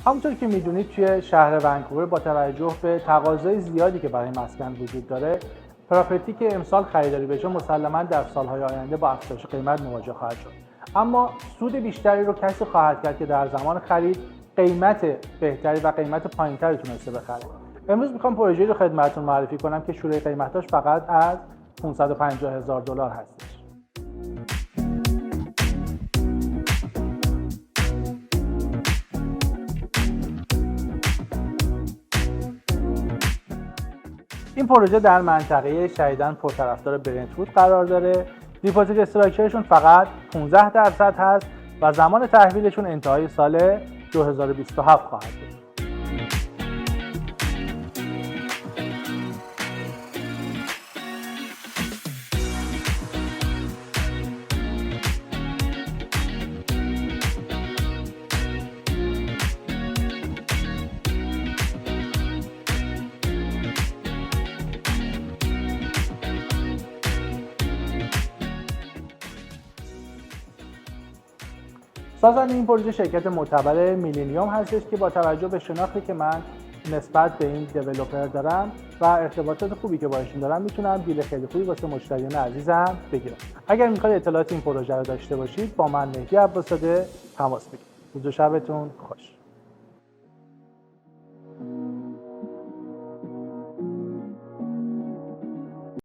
همونطور که میدونید توی شهر ونکوور با توجه به تقاضای زیادی که برای مسکن وجود داره، پراپرتی که امسال خریداری بشه مسلماً در سالهای آینده با افزایش قیمت مواجه خواهد شد. اما سود بیشتری رو کسی خواهد کرد که در زمان خرید قیمت بهتری و قیمت پایینتری تونسته بخره. امروز میخوام پروژه‌ای رو خدمتتون معرفی کنم که شروع قیمتاش فقط از $550,000 هستش. این پروژه در منطقه شدیداً پرطرفدار برنت‌وود قرار داره. دیپوزیت استراکچرشون فقط 15% هست و زمان تحویلشون انتهای سال 2027 خواهد بود. سازنده این پروژه شرکت معتبر میلینیوم هستش که با توجه به شناختی که من نسبت به این دیولپر دارم و ارتباطات خوبی که باشون دارم میتونم دیل خیلی خوبی واسه مشتریان عزیزم بگیرم. اگر میخواید اطلاعات این پروژه رو داشته باشید با من مهدی عباس‌زاده تماس بگیرید. روز و شبتون خوش.